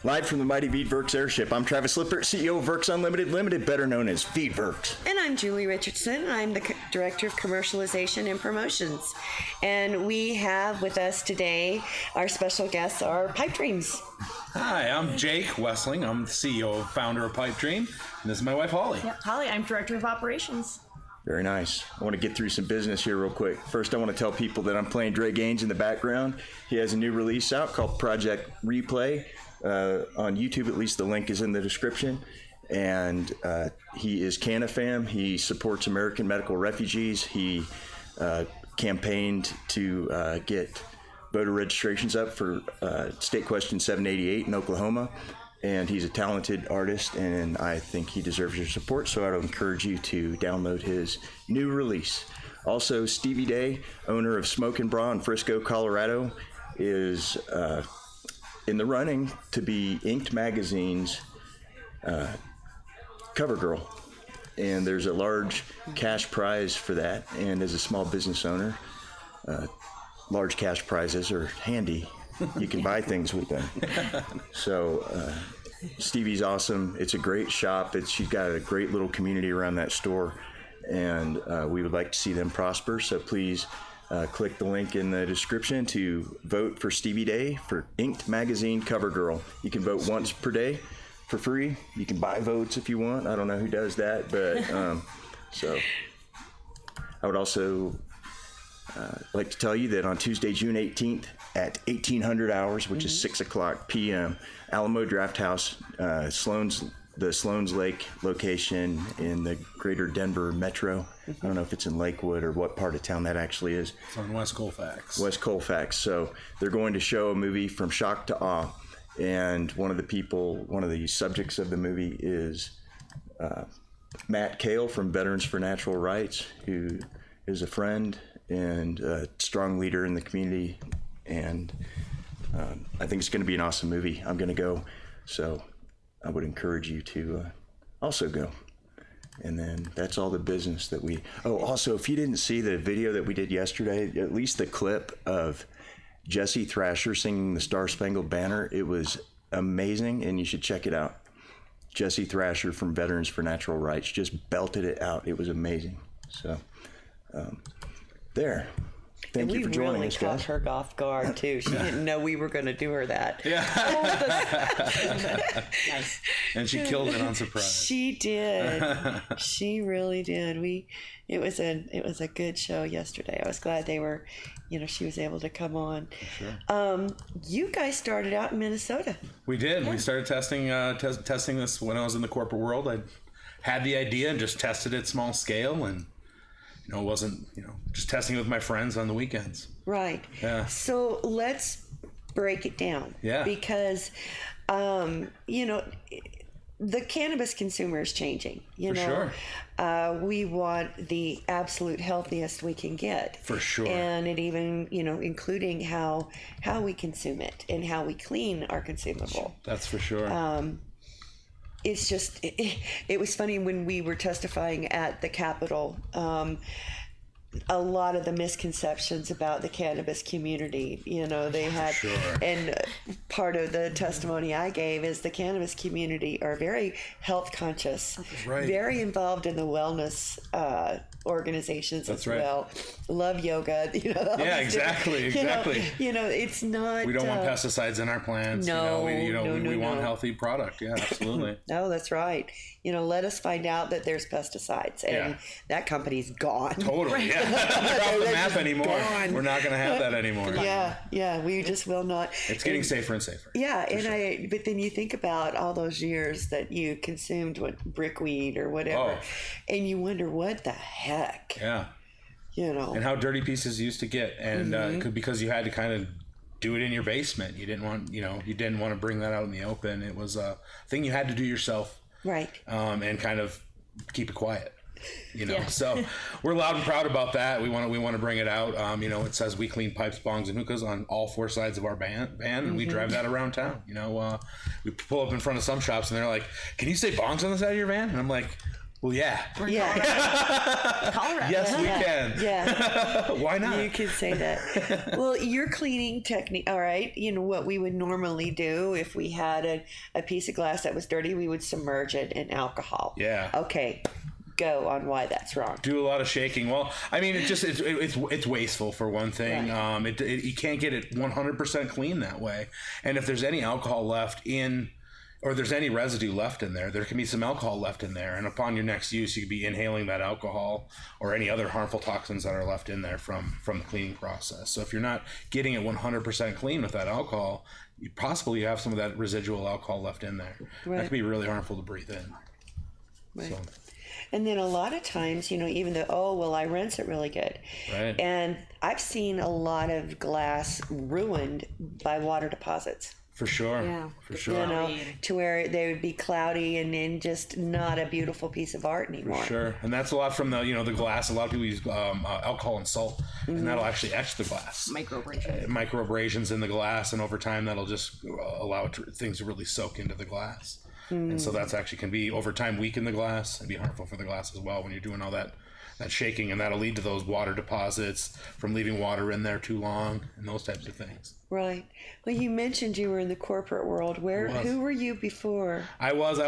Live from the Mighty Veedverks Airship, I'm Travis Lippert, CEO of Verks Unlimited Limited, better known as Veedverks. And I'm Julie Richardson. I'm the Director of Commercialization and Promotions. And we have with us today, our special guests are Pipe Dreams. Hi, I'm Jake Westling. I'm the CEO and founder of Pipe Dream. And this is my wife, Holly. Yep, Holly, I'm Director of Operations. Very nice. I want to get through some business here real quick. First, I want to tell people that I'm playing Dre Gaines in the background. He has a new release out called Project Replay. On YouTube, at least the link is in the description. And he is CannaFam. He supports American medical refugees. He campaigned to get voter registrations up for State Question 788 in Oklahoma. And he's a talented artist, and I think he deserves your support, so I would encourage you to download his new release. Also, Ste-v Day, owner of Smok and Bra in Frisco, Colorado, is in the running to be Inked Magazine's Covergirl. And there's a large cash prize for that, and as a small business owner, large cash prizes are handy. You can buy things with them. So Stevie's awesome. It's a great shop. She's got a great little community around that store, and we would like to see them prosper. So please click the link in the description to vote for Ste-v Day for Inked Magazine Covergirl. You can vote once per day for free. You can buy votes if you want. I don't know who does that, but so I would also like to tell you that on Tuesday, June 18th at 1800 hours, which is 6 o'clock p.m., Alamo Drafthouse, the Sloan Lake location in the greater Denver metro. I don't know if it's in Lakewood or what part of town that actually is. It's on West Colfax. West Colfax. So they're going to show a movie From Shock to Awe. And one of the subjects of the movie is Matt Kahl from Veterans for Natural Rights, who is a friend and a strong leader in the community. And I think it's going to be an awesome movie. I'm going to go. So I would encourage you to also go. And then that's all the business that we... Oh, also, if you didn't see the video that we did yesterday, at least the clip of Jesse Thrasher singing the Star Spangled Banner, it was amazing, and you should check it out. Jesse Thrasher from Veterans for Natural Rights just belted it out. It was amazing. So, there. Thank you for joining us, guys. We really caught her off guard, too. She didn't know we were going to do her that. Yeah. Nice. And she killed it on surprise. She did. She really did. It was a good show yesterday. I was glad they were, she was able to come on. Sure. You guys started out in Minnesota. We did. Yeah. We started testing this when I was in the corporate world. I had the idea and just tested it small scale, and it wasn't, just testing it with my friends on the weekends. Right. Yeah. So let's break it down. Yeah. Because, the cannabis consumer is changing. For sure. We want the absolute healthiest we can get. For sure. And it even, including how we consume it and how we clean our consumable. That's for sure. It's just, it was funny when we were testifying at the Capitol, a lot of the misconceptions about the cannabis community, they had, sure. And part of the testimony I gave is the cannabis community are very health conscious, right. Very involved in the wellness organizations. That's as right. Well. Love yoga, Yeah, exactly. It's not. We don't want pesticides in our plants. No, we want healthy product. Yeah, absolutely. No, that's right. Let us find out that there's pesticides, and that company's gone. Totally. Yeah. Not off the map anymore. Gone. We're not going to have that anymore. Yeah. We just will not. It's getting safer and safer. Yeah, but then you think about all those years that you consumed brickweed or whatever, and you wonder what the heck. Yeah. And how dirty pieces used to get, and because you had to kind of do it in your basement. You didn't want, you didn't want to bring that out in the open. It was a thing you had to do yourself. Right. And kind of keep it quiet. So we're loud and proud about that. We want to bring it out. It says we clean pipes, bongs, and hookahs on all four sides of our van, and we drive that around town. We pull up in front of some shops, and they're like, "Can you say bongs on the side of your van?" And I'm like, Well, yeah. Yeah. Colorado. Yes, we can. Yeah. Why not? You could say that. Well, your cleaning technique, all right, what we would normally do if we had a piece of glass that was dirty, we would submerge it in alcohol. Yeah. Okay. Go on why that's wrong. Do a lot of shaking. Well, I mean, it's wasteful for one thing. Right. You can't get it 100% clean that way. And if there's any alcohol left in, or there's any residue left in there, there can be some alcohol left in there. And upon your next use, you could be inhaling that alcohol or any other harmful toxins that are left in there from the cleaning process. So if you're not getting it 100% clean with that alcohol, you possibly have some of that residual alcohol left in there. Right. That could be really harmful to breathe in. Right. So. And then a lot of times, even though, I rinse it really good. Right. And I've seen a lot of glass ruined by water deposits. For sure. Yeah. For sure. To where they would be cloudy and then just not a beautiful piece of art anymore. Sure. And that's a lot from the glass. A lot of people use alcohol and salt, and that'll actually etch the glass. Microabrasions in the glass, and over time that'll just allow things to really soak into the glass. And so that's actually can be over time weaken the glass and be harmful for the glass as well when you're doing all that shaking, and that'll lead to those water deposits from leaving water in there too long and those types of things. Right. Well, you mentioned you were in the corporate world. Who were you before? I was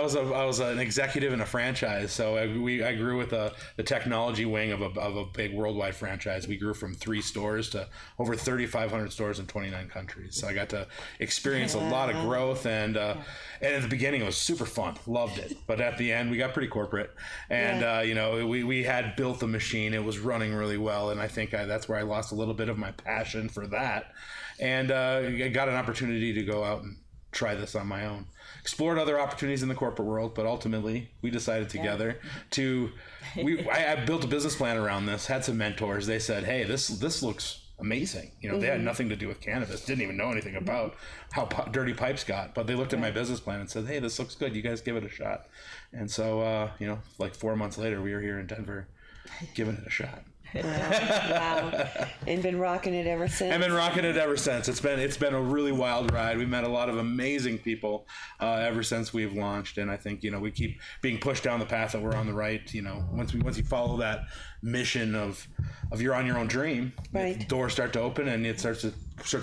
an executive in a franchise. So I grew with the technology wing of a big worldwide franchise. We grew from 3 stores to over 3,500 stores in 29 countries. So I got to experience a lot of growth, and at the beginning it was super fun, loved it. But at the end we got pretty corporate, and we had built the machine. It was running really well, and I think that's where I lost a little bit of my passion for that. And I got an opportunity to go out and try this on my own. Explored other opportunities in the corporate world, but ultimately we decided together I built a business plan around this, had some mentors. They said, hey, this looks amazing. They had nothing to do with cannabis, didn't even know anything about how dirty pipes got, but they looked at my business plan and said, hey, this looks good. You guys give it a shot. And so, like 4 months later, we were here in Denver giving it a shot. Wow. And been rocking it ever since. I've been rocking it ever since. It's been a really wild ride. We've met a lot of amazing people ever since we've launched, and I think we keep being pushed down the path that we're on the right. Once you follow that mission of you're on your own dream, right, the doors start to open and it starts to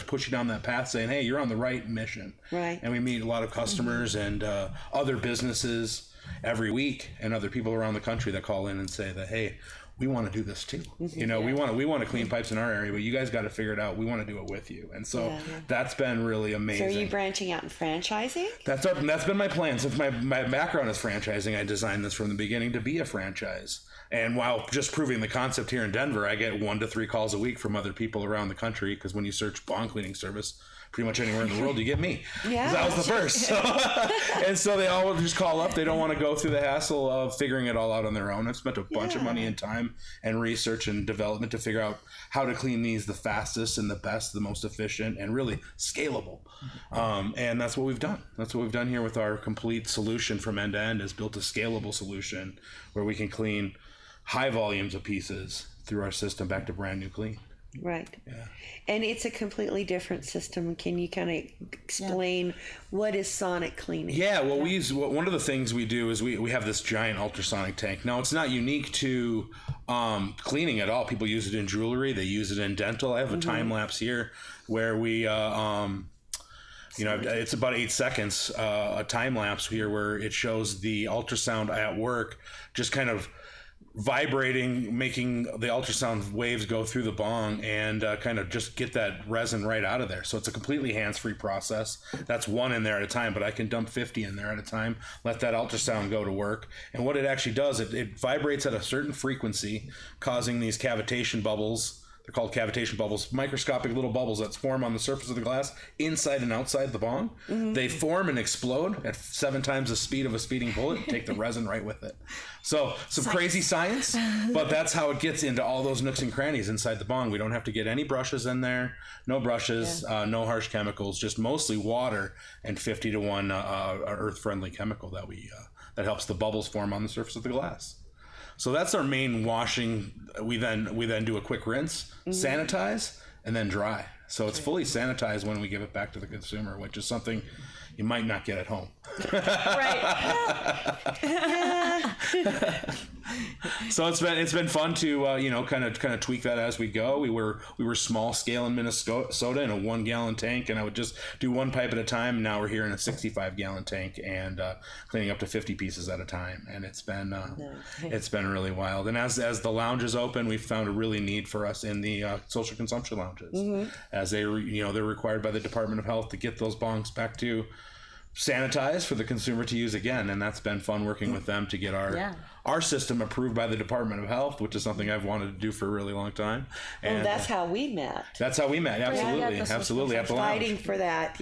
push you down that path, saying, hey, you're on the right mission. Right. And we meet a lot of customers and other businesses every week, and other people around the country that call in and say that, hey, we want to do this too. We want to clean pipes in our area, but you guys got to figure it out. We want to do it with you. And so that's been really amazing. So are you branching out and franchising? That's been my plan. Since my background is franchising, I designed this from the beginning to be a franchise. And while just proving the concept here in Denver, I get 1 to 3 calls a week from other people around the country, because when you search bong cleaning service, pretty much anywhere in the world, you get me. Yeah. That was the first. And so they all just call up. They don't want to go through the hassle of figuring it all out on their own. I've spent a bunch of money and time and research and development to figure out how to clean these the fastest and the best, the most efficient, and really scalable. And that's what we've done. That's what we've done here with our complete solution from end to end, is built a scalable solution where we can clean high volumes of pieces through our system back to brand new clean. Right. Yeah. And it's a completely different system. Can you kind of explain what is sonic cleaning? Yeah, well, we use, one of the things we do is we have this giant ultrasonic tank. Now, it's not unique to cleaning at all. People use it in jewelry. They use it in dental. I have a time lapse here where we, it's about 8 seconds, a time lapse here where it shows the ultrasound at work, just kind of vibrating, making the ultrasound waves go through the bong and kind of just get that resin right out of there. So it's a completely hands-free process. That's 1 in there at a time, but I can dump 50 in there at a time, let that ultrasound go to work. And what it actually does, it vibrates at a certain frequency, causing these cavitation bubbles. They're called cavitation bubbles, microscopic little bubbles that form on the surface of the glass inside and outside the bong. They form and explode at 7 times the speed of a speeding bullet, take the resin right with it. So some crazy science, but that's how it gets into all those nooks and crannies inside the bong. We don't have to get any brushes in there, no brushes, no harsh chemicals, just mostly water and 50 to 1 earth-friendly chemical that helps the bubbles form on the surface of the glass. So that's our main washing. We then do a quick rinse, sanitize, and then dry. So it's fully sanitized when we give it back to the consumer, which is something, you might not get at home. Right. So it's been fun to kind of tweak that as we go. We were small scale in Minnesota in a 1 gallon tank, and I would just do one pipe at a time. And now we're here in a 65 gallon tank and cleaning up to 50 pieces at a time, and it's been really wild. And as the lounges open, we've found a really need for us in the social consumption lounges, as they're required by the Department of Health to get those bongs back to sanitized for the consumer to use again, and that's been fun working with them to get our system approved by the Department of Health, which is something I've wanted to do for a really long time. And that's how we met. Absolutely, at the lounge. Fighting for that,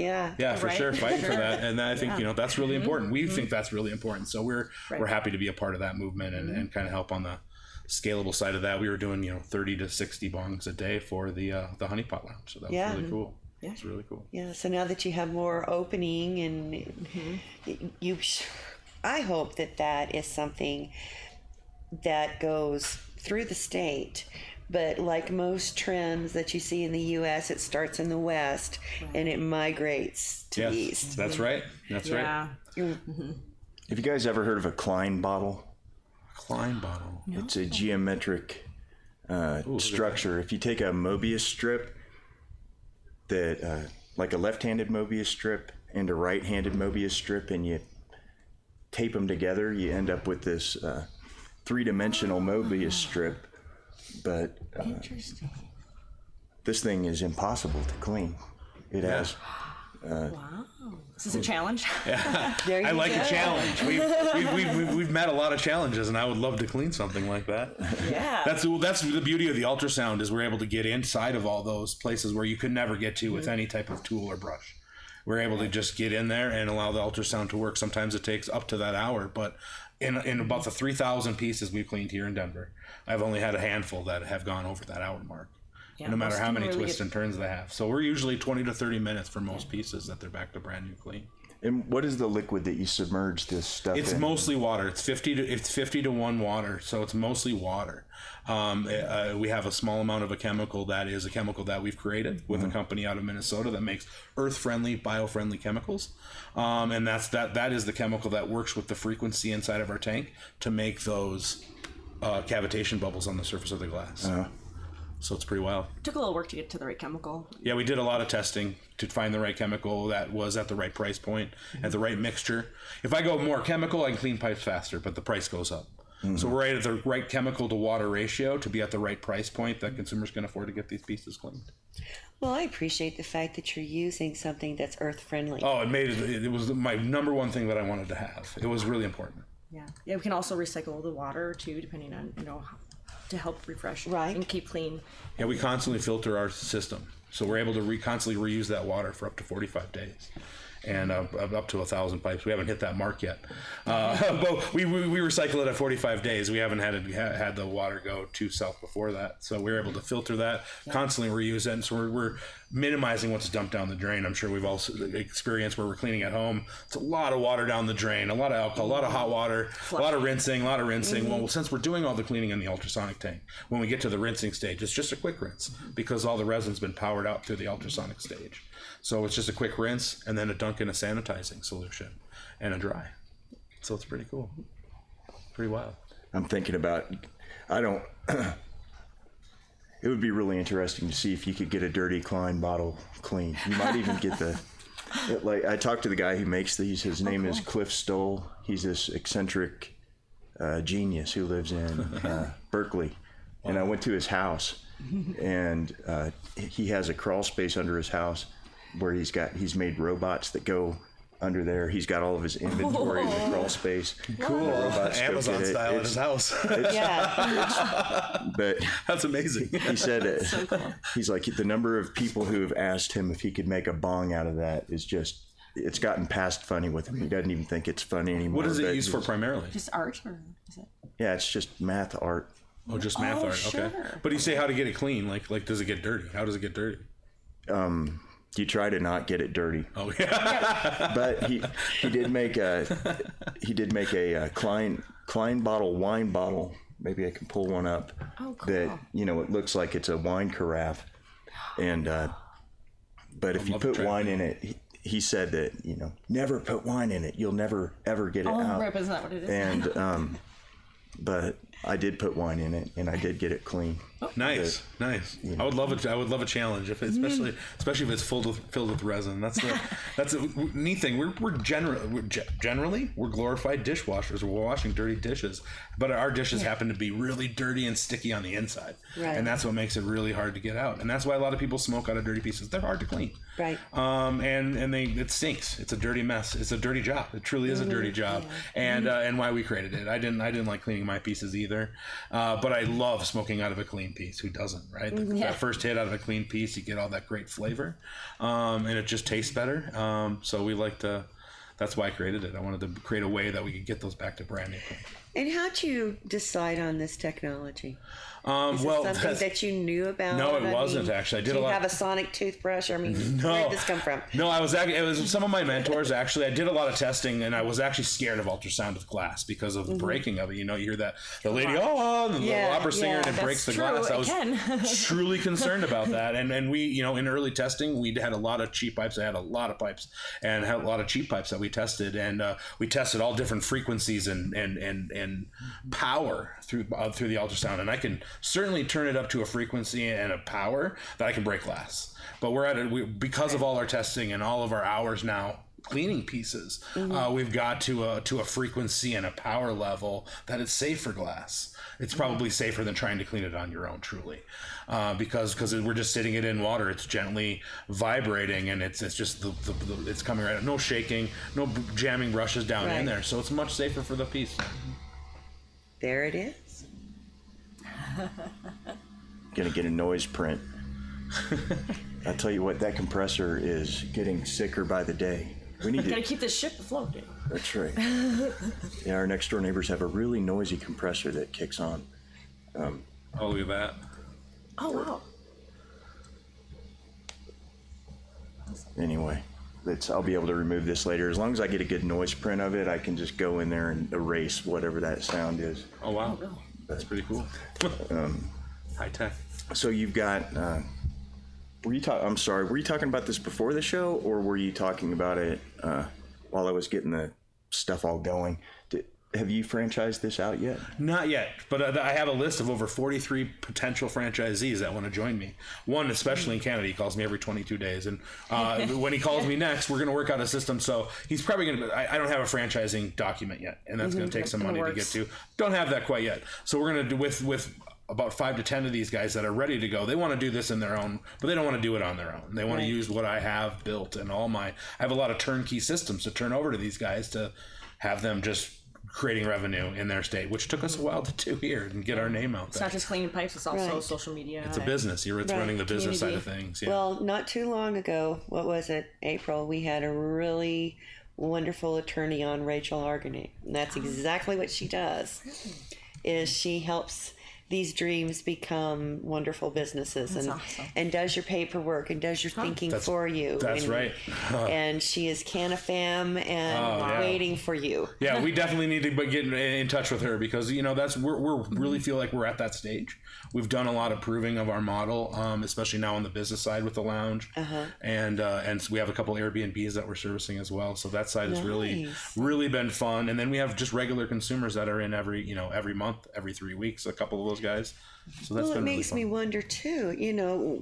for sure, fighting for that, and I think that's really important. We think that's really important, so we're happy to be a part of that movement and kind of help on the scalable side of that. We were doing 30 to 60 bongs a day for the honeypot lounge, so that was really cool. Yeah. It's really cool. Yeah. So now that you have more opening, and I hope that is something that goes through the state. But like most trends that you see in the U.S., it starts in the West and it migrates to the East. That's right. That's right. Mm-hmm. Have you guys ever heard of a Klein bottle? Klein bottle. No. It's a geometric structure. If you take a Mobius strip, that like a left-handed Mobius strip and a right-handed Mobius strip, and you tape them together, you end up with this three-dimensional Mobius strip. But this thing is impossible to clean. It has. Wow. This is a challenge. I like a challenge. We've met a lot of challenges, and I would love to clean something like that. Yeah. That's the beauty of the ultrasound, is we're able to get inside of all those places where you could never get to with any type of tool or brush. We're able to just get in there and allow the ultrasound to work. Sometimes it takes up to that hour, but in about the 3,000 pieces we've cleaned here in Denver, I've only had a handful that have gone over that hour mark. Yeah, no matter how many twists and turns they have. So we're usually 20 to 30 minutes for most pieces that they're back to brand new clean. And what is the liquid that you submerge this stuff in? It's mostly water. It's 50 to 1 water, so it's mostly water. We have a small amount of a chemical that is a chemical that we've created with a company out of Minnesota that makes earth-friendly, bio-friendly chemicals. And that is the chemical that works with the frequency inside of our tank to make those cavitation bubbles on the surface of the glass. So it's pretty wild. It took a little work to get to the right chemical. Yeah, we did a lot of testing to find the right chemical that was at the right price point, at the right mixture. If I go more chemical, I can clean pipes faster, but the price goes up. So we're right at the right chemical to water ratio to be at the right price point that consumers can afford to get these pieces cleaned. Well, I appreciate the fact that you're using something that's earth-friendly. Oh, it was my number one thing that I wanted to have. It was really important. Yeah, we can also recycle the water too, depending on to help refresh and keep clean. Yeah, we constantly filter our system, so we're able to constantly reuse that water for up to 45 days. And up to 1,000 pipes. We haven't hit that mark yet, but we recycle it at 45 days. We haven't had the water go too south before that, so we're able to filter that, constantly reuse it, and so we're minimizing what's dumped down the drain. I'm sure we've all experienced where we're cleaning at home. It's a lot of water down the drain, a lot of alcohol, a lot of hot water, a lot of rinsing. Well, since we're doing all the cleaning in the ultrasonic tank, when we get to the rinsing stage, it's just a quick rinse because all the resin's been powered out through the ultrasonic stage. So it's just a quick rinse and then a dunk in a sanitizing solution and a dry. So it's pretty cool. Pretty wild. I'm thinking about, it would be really interesting to see if you could get a dirty Klein bottle clean. You might even get I talked to the guy who makes these. His name is Cliff Stoll. He's this eccentric genius who lives in Berkeley. Wow. And I went to his house, and he has a crawl space under his house where he's made robots that go under there. He's got all of his inventory in the crawl space. Cool. Amazon style at his house. But that's amazing. He said, so cool. He's like, the number of people who have asked him if he could make a bong out of that is just, it's gotten past funny with him. He doesn't even think it's funny anymore. What is it used for primarily? Just art, or is it? Yeah, it's just math art. Oh, just math art. Sure. Okay. But you say how to get it clean? Like does it get dirty? How does it get dirty? You try to not get it dirty. Oh yeah. But he did make a Klein bottle, wine bottle. Maybe I can pull one up. Oh, cool. That it looks like it's a wine carafe, and but if you put wine in it, he said that, never put wine in it. You'll never, ever get it out. Right, but isn't that what it is? And, but I did put wine in it, and I did get it clean. Nice. I would love it. I would love a challenge, especially if it's filled with resin. That's a neat thing. We're generally glorified dishwashers. We're washing dirty dishes, but our dishes happen to be really dirty and sticky on the inside, and that's what makes it really hard to get out. And that's why a lot of people smoke out of dirty pieces. They're hard to clean, right? It stinks. It's a dirty mess. It's a dirty job. It truly is a dirty job, and why we created it. I didn't like cleaning my pieces either, but I love smoking out of a clean piece. Who doesn't, right? That first hit out of a clean piece, you get all that great flavor, and it just tastes better. So we like to. That's why I created it. I wanted to create a way that we could get those back to brand new. And how'd you decide on this technology? Is Well, it something that you knew about? No, it wasn't actually. I did do a lot. You have a sonic toothbrush? I mean, No. where did this come from? No, it was some of my mentors actually. I did a lot of testing, and I was actually scared of ultrasound with glass because of the breaking of it. You hear that the lady, the opera singer, and it breaks the glass. I was truly concerned about that, and we, in early testing, we had a lot of cheap pipes. I had a lot of pipes, and had a lot of cheap pipes that we tested, and we tested all different frequencies and power through the ultrasound, and I can certainly turn it up to a frequency and a power that I can break glass. But we're at it because of all our testing and all of our hours now cleaning pieces. We've got to a frequency and a power level that it's safe for glass. It's probably safer than trying to clean it on your own, truly, because we're just sitting it in water. It's gently vibrating, and it's just it's coming right out. No shaking, no jamming brushes down in there, so it's much safer for the piece. There it is. Gonna get a noise print. I'll tell you what, that compressor is getting sicker by the day. We need to keep this ship afloat. That's right. Yeah, our next door neighbors have a really noisy compressor that kicks on. Oh, look at that. Oh, wow. Anyway, I'll be able to remove this later. As long as I get a good noise print of it, I can just go in there and erase whatever that sound is. Oh, wow. That's pretty cool. High tech. So you've got, were you talking about this before the show, or were you talking about it while I was getting the stuff all going? Have you franchised this out yet? Not yet, but I have a list of over 43 potential franchisees that want to join me. One, especially in Canada, he calls me every 22 days. And when he calls me next, we're going to work out a system. So he's probably going to, I don't have a franchising document yet, and that's going to take some money to get to. Don't have that quite yet. So we're going to do with about 5 to 10 of these guys that are ready to go. They want to do this in their own, but they don't want to do it on their own. They want to use what I have built and I have a lot of turnkey systems to turn over to these guys to have them just creating revenue in their state, which took us a while to do here and get our name out there. It's not just cleaning pipes, it's also social media. It's a business. It's running the business side of things. Yeah. Well, not too long ago, what was it, April, we had a really wonderful attorney on, Rachel Arganay. And that's exactly what she does, is she helps these dreams become wonderful businesses. That's and awesome. And does your paperwork and does your thinking for you. That's right. And she is can-a-fam and waiting for you. Yeah, we definitely need to get in touch with her because we're really feel like we're at that stage. We've done a lot of proving of our model, especially now on the business side with the lounge, and we have a couple Airbnbs that we're servicing as well. So that side has really been fun. And then we have just regular consumers that are in every month, every 3 weeks. A couple of those guys. So that's been really fun. It makes me wonder too,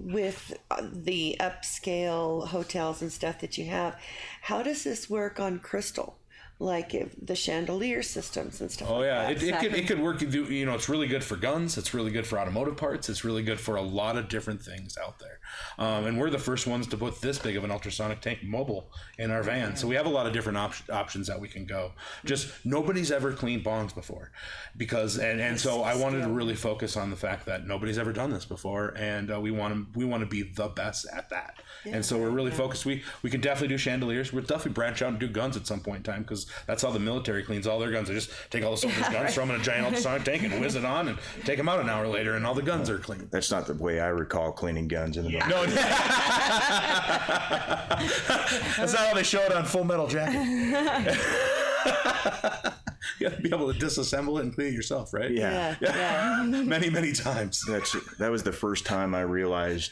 with the upscale hotels and stuff that you have, how does this work on crystal? Like the chandelier systems and stuff. Oh yeah, it could work. It's really good for guns. It's really good for automotive parts. It's really good for a lot of different things out there. And we're the first ones to put this big of an ultrasonic tank mobile in our van. So we have a lot of different options that we can go. Just nobody's ever cleaned bongs before, so I wanted to really focus on the fact that nobody's ever done this before, and we want to be the best at that. And so we're really focused. We can definitely do chandeliers. We'll definitely branch out and do guns at some point in time because that's how the military cleans all their guns. They just take all the soldiers' guns, throw them in a giant ultrasonic tank, and whiz it on, and take them out an hour later, and all the guns are clean. That's not the way I recall cleaning guns in the No, that's not how they show it on Full Metal Jacket. You got to be able to disassemble it and clean it yourself, right? Yeah. Many times. That was the first time I realized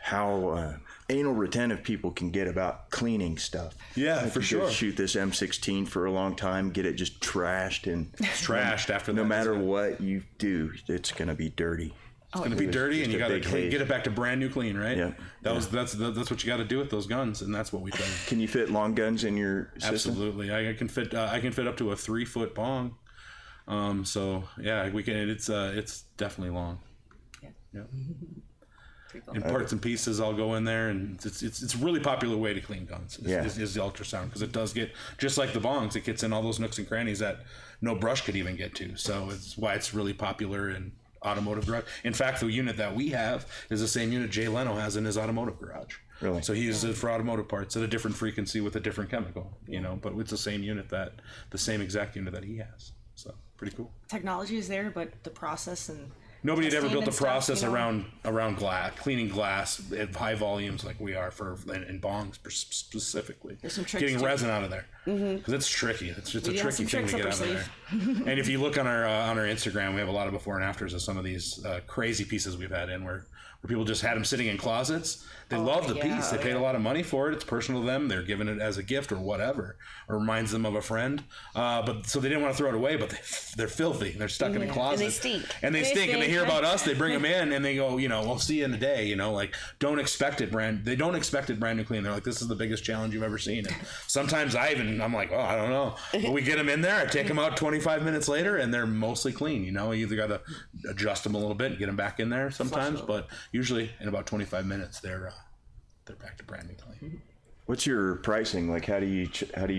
how anal retentive people can get about cleaning stuff. Yeah, I for could sure. shoot this M16 for a long time, get it just trashed, and Trashed after that. no matter what you do, it's going to be dirty. It's going to be dirty, and you got to get it back to brand new clean, right? Yeah. That's what you got to do with those guns, and that's what we try. Can you fit long guns in your system? Absolutely, I can fit up to a 3-foot bong. So yeah, we can. It's definitely long. Yeah. And parts and pieces all go in there, and it's a really popular way to clean guns. Is the ultrasound, because it does get, just like the bongs, it gets in all those nooks and crannies that no brush could even get to. So it's why it's really popular in automotive garage. In fact, the unit that we have is the same unit Jay Leno has in his automotive garage. Really? So he uses it for automotive parts at a different frequency with a different chemical, but it's the same exact unit that he has. So pretty cool. Technology is there, but the process and nobody had ever built a testing and process stuff, around glass, cleaning glass at high volumes like we are in bongs specifically. There's some tricks getting to resin out of there, because it's tricky. It's just a tricky some thing to tricks get up out our of there. And if you look on our Instagram, we have a lot of before and afters of some of these crazy pieces we've had in where people just had them sitting in closets. They love the piece. They paid a lot of money for it. It's personal to them. They're giving it as a gift or whatever, or reminds them of a friend. But so they didn't want to throw it away, but they're filthy. They're stuck in a closet. And they stink. And they stink. And they hear about us. They bring them in and they go, we'll see you in a day. Like, don't expect it brand new clean. They're like, this is the biggest challenge you've ever seen. And sometimes I'm like, I don't know. But we get them in there. I take them out 25 minutes later, and they're mostly clean. You either got to adjust them a little bit and get them back in there sometimes, but usually in about 25 minutes they're back to brand new clean. What's your pricing? Like, how do you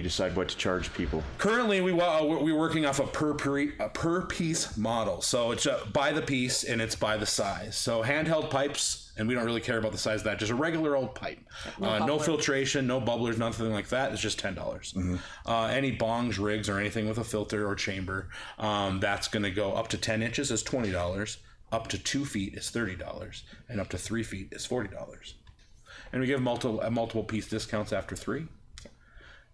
decide what to charge people? Currently, we're working off a per piece model. So it's by the piece and it's by the size. So handheld pipes, and we don't really care about the size of that. Just a regular old pipe, no filtration, no bubblers, nothing like that. It's just $10. Mm-hmm. Any bongs, rigs, or anything with a filter or chamber, that's going to go up to 10 inches is $20. Up to 2 feet is $30, and up to 3 feet is $40. And we give multiple piece discounts after 3.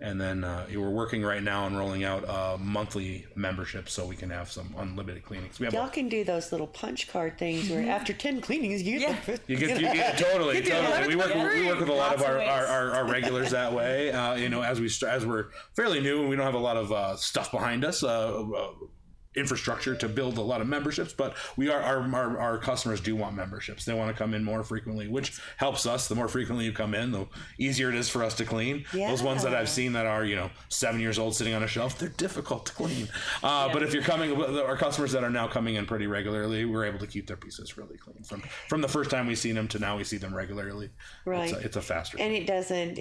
And then we're working right now on rolling out monthly memberships so we can have some unlimited cleanings. Y'all can do those little punch card things where after 10 cleanings you get you get totally. We work with a lot of our regulars that way. As we're fairly new and we don't have a lot of stuff behind us. Infrastructure to build a lot of memberships, but our customers do want memberships. They want to come in more frequently, which helps us. The more frequently you come in, the easier it is for us to clean. Those ones that I've seen that are 7 years old sitting on a shelf, they're difficult to clean. But if you're coming, our customers that are now coming in pretty regularly, we're able to keep their pieces really clean from the first time we seen them to now we see them regularly. Right. It's a faster and it doesn't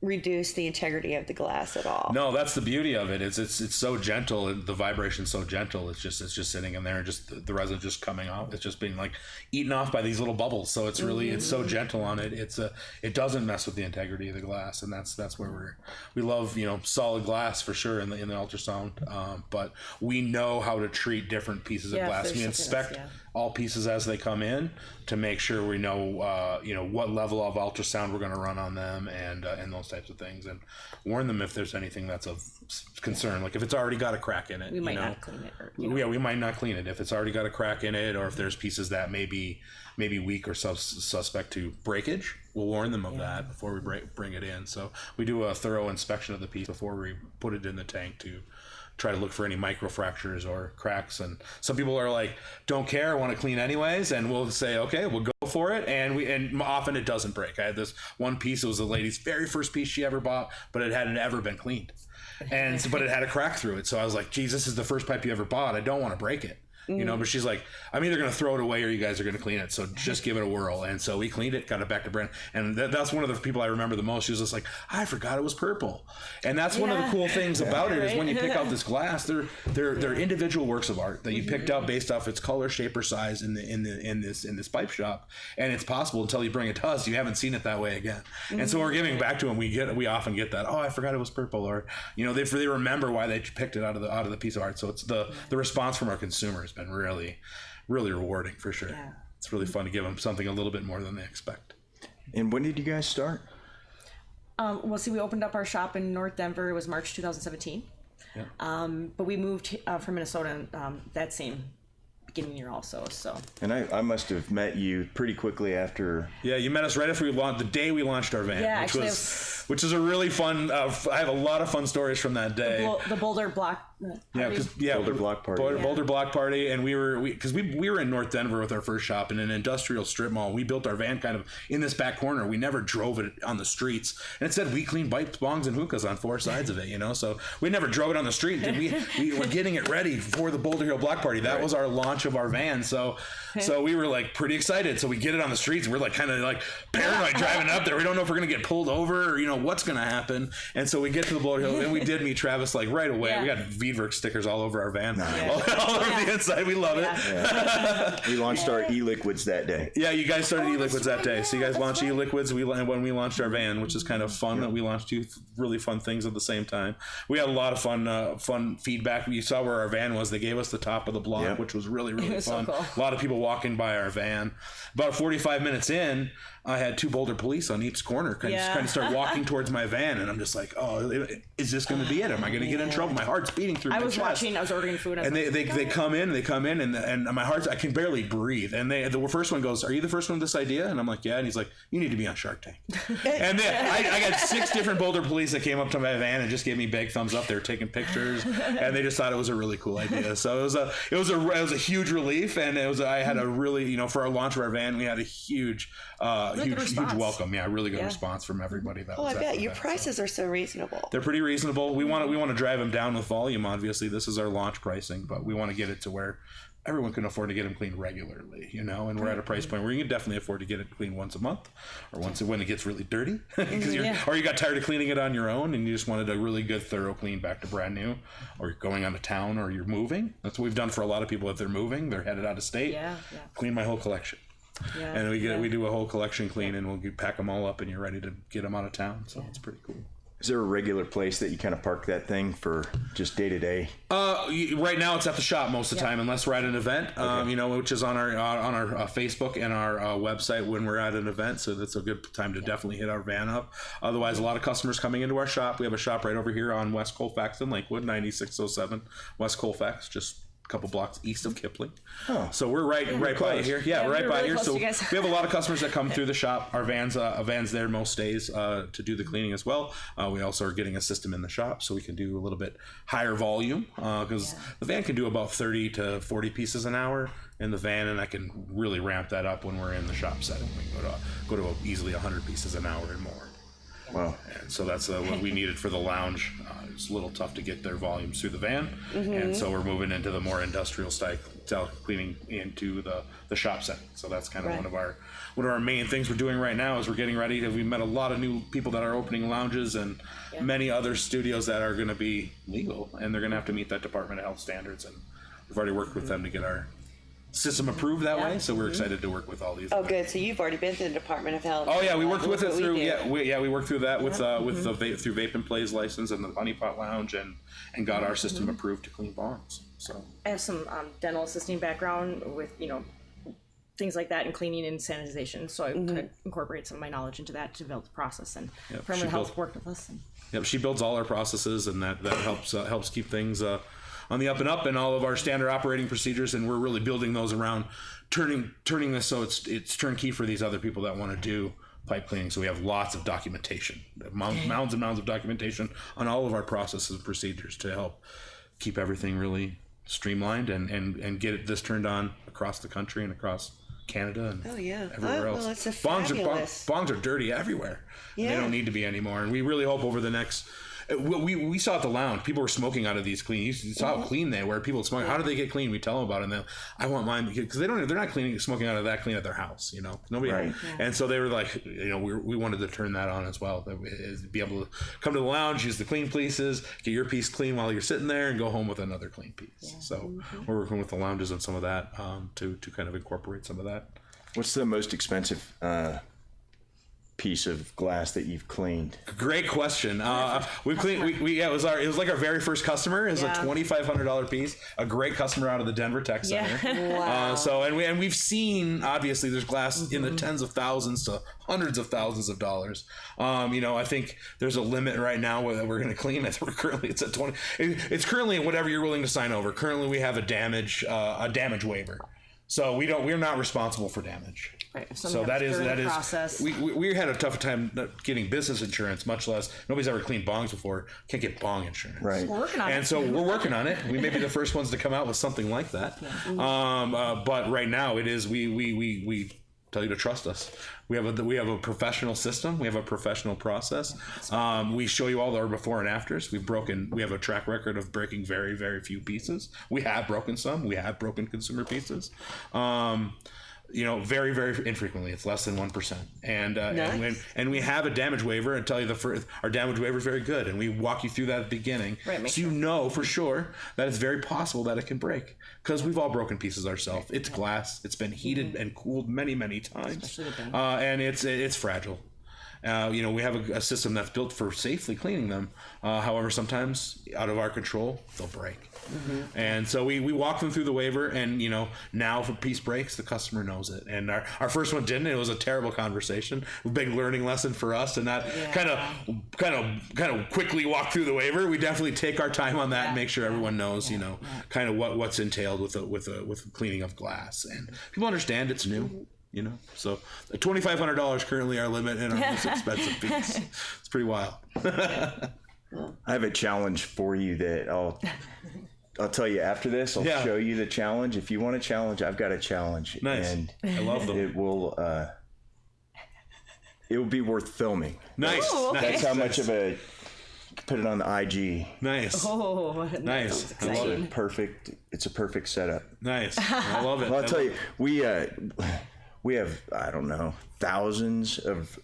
reduce the integrity of the glass at all. No, that's the beauty of it. It's so gentle. The vibration's so gentle. It's just sitting in there, and just the resin just coming off. It's just being like eaten off by these little bubbles. So it's really it's so gentle on it. It doesn't mess with the integrity of the glass, and that's where we love solid glass for sure in the ultrasound. But we know how to treat different pieces of glass. We inspect all pieces as they come in to make sure we know what level of ultrasound we're going to run on them and those types of things, and warn them if there's anything that's of concern. Like if it's already got a crack in it, we might not clean it. We might not clean it if it's already got a crack in it, or if there's pieces that may be weak or suspect to breakage. We'll warn them of that before we bring it in. So we do a thorough inspection of the piece before we put it in the tank to try to look for any micro fractures or cracks. And some people are like, don't care, I want to clean anyways, and we'll say, okay, we'll go for it. And often it doesn't break. I had this one piece, it was the lady's very first piece she ever bought, but it hadn't ever been cleaned, but it had a crack through it. So I was like, geez, this is the first pipe you ever bought, I don't want to break it. But she's like, I'm either going to throw it away or you guys are going to clean it. So just give it a whirl. And so we cleaned it, got it back to brand. And that's one of the people I remember the most. She was just like, I forgot it was purple. And that's one of the cool things about it is when you pick out this glass, they're individual works of art that you picked out based off its color, shape, or size in this pipe shop. And it's possible until you bring it to us, you haven't seen it that way again. And so we're giving back to them. We often get that, oh, I forgot it was purple, or they remember why they picked it out of the piece of art. So it's the response from our consumers been really, really rewarding for sure. It's really fun to give them something a little bit more than they expect. And when did you guys start? We opened up our shop in North Denver. It was March 2017. But we moved from Minnesota that same beginning year also. So. And I must have met you pretty quickly after. Yeah, you met us right after we launched, the day we launched our van. Yeah, which is a really fun. I have a lot of fun stories from that day. The Boulder Block. Boulder Block Party. Boulder Block Party, and we were in North Denver with our first shop in an industrial strip mall. We built our van kind of in this back corner. We never drove it on the streets, and it said "We clean pipes, bongs, and hookahs" on 4 sides of it. So we never drove it on the street. We were getting it ready for the Boulder Hill Block Party. That was our launch of our van. So we were like pretty excited. So we get it on the streets. We're like kind of like paranoid driving up there. We don't know if we're gonna get pulled over or what's gonna happen. And so we get to the Boulder Hill, and we did meet Travis like right away. Yeah. We got Veedverks stickers all over our van, all over the inside. We love it. Yeah. We launched our e-liquids that day. Yeah, you guys started e-liquids that day. So you guys launched e-liquids when we launched our van, which is kind of fun. That we launched 2 really fun things at the same time. We had a lot of fun feedback. You saw where our van was. They gave us the top of the block, which was really fun. So cool. A lot of people walking by our van. About 45 minutes in, I had 2 Boulder police on each corner kind of start walking towards my van, and I'm just like, oh, is this going to be it? Am I going to get in trouble? My heart's beating through my chest. I was ordering food, and they come in, and my heart's, I can barely breathe. And the first one goes, "Are you the first one with this idea?" And I'm like, "Yeah." And he's like, "You need to be on Shark Tank." And then I got 6 different Boulder police that came up to my van and just gave me big thumbs up. They were taking pictures, and they just thought it was a really cool idea. So it was a huge relief, and I had a really, for our launch of our van, we had a huge welcome. Yeah, really good response from everybody. I bet your prices are so reasonable. They're pretty reasonable. We want to drive them down with volume. Obviously, this is our launch pricing, but we want to get it to where everyone can afford to get them cleaned regularly, and we're at a price point where you can definitely afford to get it cleaned once a month, or when it gets really dirty, because or you got tired of cleaning it on your own and you just wanted a really good thorough clean back to brand new, or you're going out of town, or you're moving. That's what we've done for a lot of people. If they're moving, they're headed out of state. Clean my whole collection. Yeah, and we do a whole collection clean, and we'll pack them all up, and you're ready to get them out of town. So it's pretty cool. Is there a regular place that you kind of park that thing for just day to day? Right now it's at the shop most of the time, unless we're at an event, which is on our Facebook and our website when we're at an event. So that's a good time to definitely hit our van up. Otherwise, a lot of customers coming into our shop. We have a shop right over here on West Colfax in Lakewood, 9607 West Colfax, just a couple blocks east of Kipling. So we're right by here. Yeah, we're right by here. So we have a lot of customers that come through the shop. Our van's there most days to do the cleaning as well. We also are getting a system in the shop so we can do a little bit higher volume, because the van can do about 30 to 40 pieces an hour in the van, and I can really ramp that up when we're in the shop setting. We can go to easily 100 pieces an hour and more. Wow. And so that's what we needed for the lounge. It's a little tough to get their volumes through the van, and so we're moving into the more industrial style cleaning into the shop setting. So that's kind of one of our main things we're doing right now is we're getting ready. We met a lot of new people that are opening lounges, and many other studios that are going to be legal, and they're going to have to meet that Department of Health standards, and we've already worked with them to get our system approved that way, so we're excited to work with all these. Oh, good. So you've already been to the Department of Health. Oh yeah, we worked with it through. We worked through that with through Vape and Play's license and the Honeypot Lounge, and got our system approved to clean bongs. So I have some dental assisting background with things like that, and cleaning and sanitization, so I could incorporate some of my knowledge into that to build the process. And Department of Health worked with us. She builds all our processes, and that helps keep things on the up and up, and all of our standard operating procedures, and we're really building those around turning this so it's turnkey for these other people that want to do pipe cleaning. So we have lots of documentation, mounds and mounds of documentation on all of our processes and procedures to help keep everything really streamlined and get this turned on across the country and across Canada and everywhere else. Well, it's fabulous. Bongs are dirty everywhere. They don't need to be anymore, and we really hope over the next. We saw at the lounge, people were smoking out of these clean. You saw how clean they were. People smoking. How do they get clean? We tell them about it, and I want mine because they're not smoking out of that clean at their house. Nobody. Right. And so they were like, we wanted to turn that on as well. Be able to come to the lounge, use the clean pieces, get your piece clean while you're sitting there, and go home with another clean piece. Yeah. So we're working with the lounges on some of that to kind of incorporate some of that. What's the most expensive piece of glass that you've cleaned? Great question. We cleaned. It was like our very first customer. It was a $2,500 piece. A great customer out of the Denver Tech Center. Wow. And we've seen, obviously, there's glass in the tens of thousands to hundreds of thousands of dollars. I think there's a limit right now where we're going to clean. It's at 20. It's currently whatever you're willing to sign over. Currently, we have a damage waiver. So we're not responsible for damage. Right. So that is process. We had a tough time getting business insurance, much less nobody's ever cleaned bongs before. Can't get bong insurance. Right. We're working on it. And so we're working on it. We may be the first ones to come out with something like that. But right now it is we tell you to trust us. We have a professional system. We have a professional process. We show you all our before and afters. We have a track record of breaking very, very few pieces. We have broken some. We have broken consumer pieces. Very, very infrequently. It's less than 1%. And we have a damage waiver and tell you our damage waiver is very good. And we walk you through that at the beginning. Right, so you know for sure that it's very possible that it can break. Because we've all broken pieces ourselves. It's glass. It's been heated and cooled many, many times. And it's fragile. We have a system that's built for safely cleaning them. However, sometimes out of our control, they'll break. And so we walk them through the waiver, and now if a piece breaks, the customer knows it. And our first one didn't. It was a terrible conversation, a big learning lesson for us, to not kind of quickly walk through the waiver. We definitely take our time on that and make sure everyone knows, kind of what's entailed with cleaning of glass, and people understand it's new. So $2,500 currently our limit and our most expensive piece. It's pretty wild. I have a challenge for you that I'll tell you after this. I'll show you the challenge. If you want a challenge, I've got a challenge. Nice. And I love them. It will be worth filming. Nice. Ooh, okay. That's how much of a put it on the IG. Nice. Oh, nice. I love it. It's a perfect setup. Nice. I love it. Well, I'll tell you, we have, I don't know, thousands of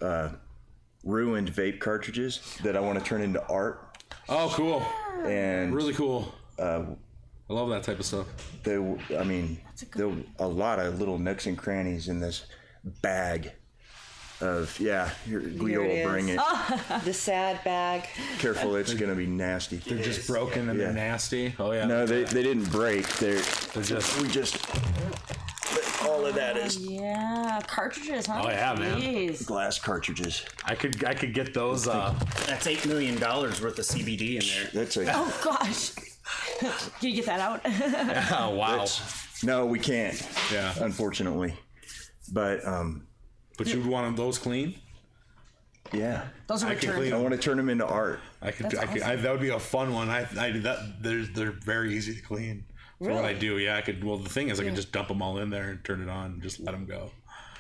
ruined vape cartridges that I want to turn into art. Oh, cool. And really cool. I love that type of stuff. There a lot of little nooks and crannies in this bag of, here, Guido will bring it. The sad bag. Careful, it's going to be nasty. They're just broken and they're nasty. Oh, yeah. No, they didn't break. We just... All of that is cartridges, huh? Oh yeah, man. Glass cartridges. I could get those. That's $8 million worth of CBD in there. That's a. Oh gosh. Can you get that out? Oh wow. No, we can't. Yeah. Unfortunately, but you would want those clean. Yeah. Those are returned. I want to turn them into art. That would be a fun one. They're very easy to clean. For what I do, I could. Well, the thing is, I could just dump them all in there and turn it on and just let them go.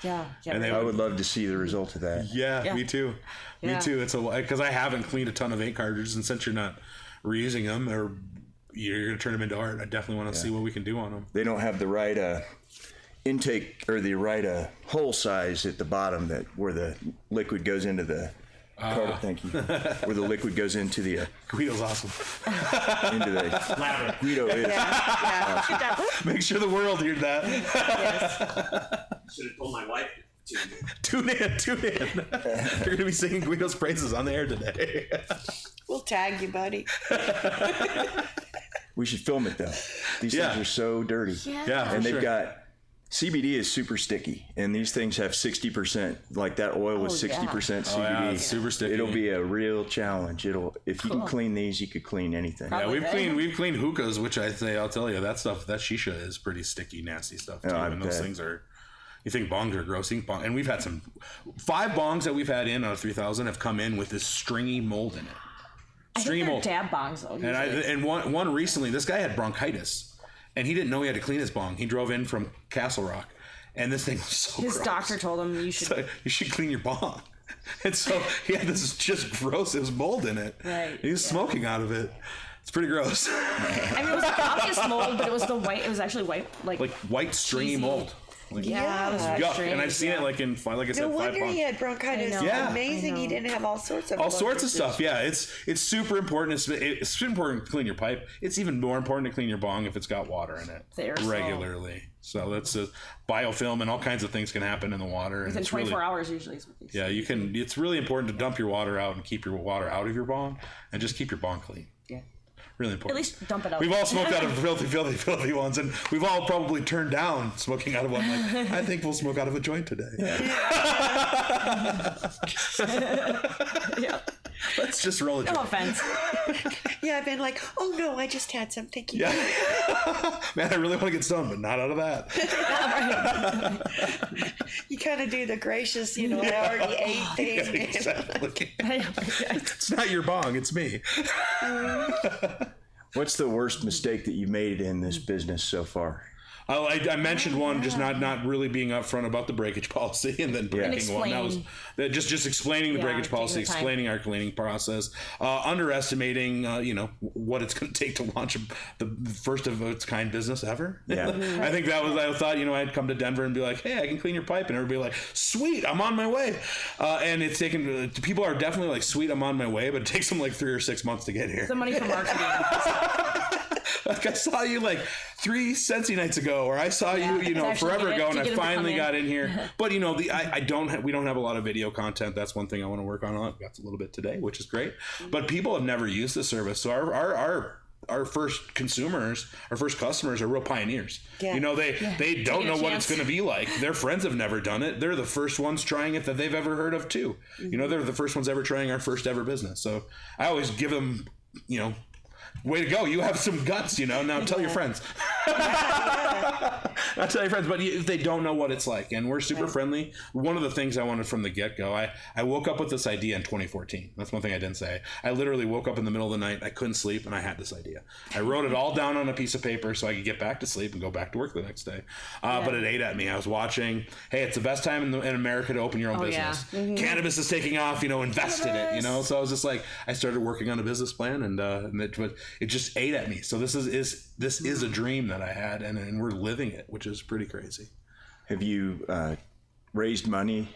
Yeah. And I would love to see the result of that. Yeah, me too. Yeah. Me too. It's because I haven't cleaned a ton of vape cartridges, and since you're not reusing them or you're going to turn them into art, I definitely want to see what we can do on them. They don't have the right intake or the right hole size at the bottom where the liquid goes into the. Thank you. Where the liquid goes into the Guido's awesome. Into the Louder. Guido is. Yeah. Make sure the world heard that. Yes. Should have told my wife to Tune in. You're going to be singing Guido's praises on the air today. We'll tag you, buddy. We should film it though. These things are so dirty. Yeah, and they've got CBD is super sticky, and these things have 60%. Like that oil was 60% CBD. Oh, yeah, it's super sticky. It'll be a real challenge. If you can clean these, you could clean anything. Yeah, we've cleaned hookahs, which I'll tell you, that stuff, that shisha is pretty sticky, nasty stuff too. And those things are. You think bongs are gross, and we've had 5 bongs that we've had in out of 3,000 have come in with this stringy mold in it. Stringy mold. Dab bongs though. And one recently, this guy had bronchitis. And he didn't know he had to clean his bong. He drove in from Castle Rock, and this thing was so gross. His doctor told him you should clean your bong. And so he had this just gross. There was mold in it. Right. He was smoking out of it. It's pretty gross. I mean, it was obvious mold, but it was the white. It was actually white, like white stringy mold. Like, Yeah. it's yuck. And I've seen it like I said, No 5 wonder pounds. he had bronchitis. I know. Yeah. Amazing. He didn't have all sorts of Stuff. Yeah, it's super important. It's super important to clean your pipe. It's even more important to clean your bong if it's got water in it regularly. So that's biofilm and all kinds of things can happen in the water. Within 24 hours usually is what they say. Yeah, you can. It's really important to dump your water out and keep your water out of your bong, and just keep your bong clean. Yeah. Really important. At least dump it out. We've all smoked out of filthy ones, and we've all probably turned down smoking out of one. Like, I think we'll smoke out of a joint today. Yeah. Let's just roll it. No offense. Yeah, I've been like, oh no, I just had some. Thank you. Yeah. Man, I really want to get stoned, but not out of that. You kind of do the gracious, I already ate things. Yeah, exactly. It's not your bong, it's me. What's the worst mistake that you've made in this business so far? I mentioned one, just not really being upfront about the breakage policy, and then breaking one. That was just explaining the breakage policy, explaining our cleaning process, underestimating what it's going to take to launch the first of its kind business ever. Yeah. I think that was. I thought I'd come to Denver and be like, hey, I can clean your pipe, and everybody like, sweet, I'm on my way. And it's taken. People are definitely like, sweet, I'm on my way, but it takes them like 3 or 6 months to get here. The money for marketing. Like, I saw you like 3 Sensi nights ago, or I saw you, forever ago, and I finally got in here. But we don't have a lot of video content. That's one thing I want to work on. I've got a little bit today, which is great. But people have never used the service, so our first consumers, our first customers are real pioneers. Yeah. They don't know what it's going to be like. Their friends have never done it. They're the first ones trying it that they've ever heard of too. They're the first ones ever trying our first ever business. So I always give them, way to go. You have some guts, Now tell your friends. I'll tell your friends, but if they don't know what it's like, and we're super friendly. One of the things I wanted from the get-go, I woke up with this idea in 2014. That's one thing I didn't say. I literally woke up in the middle of the night. I couldn't sleep, and I had this idea. I wrote it all down on a piece of paper so I could get back to sleep and go back to work the next day. But it ate at me. I was watching, hey, it's the best time in America to open your own business. Yeah. Mm-hmm. Cannabis is taking off, invest in it, So I was just like, I started working on a business plan, and it just ate at me. So this is a dream that I had, and we're living it, which is pretty crazy. Have you raised money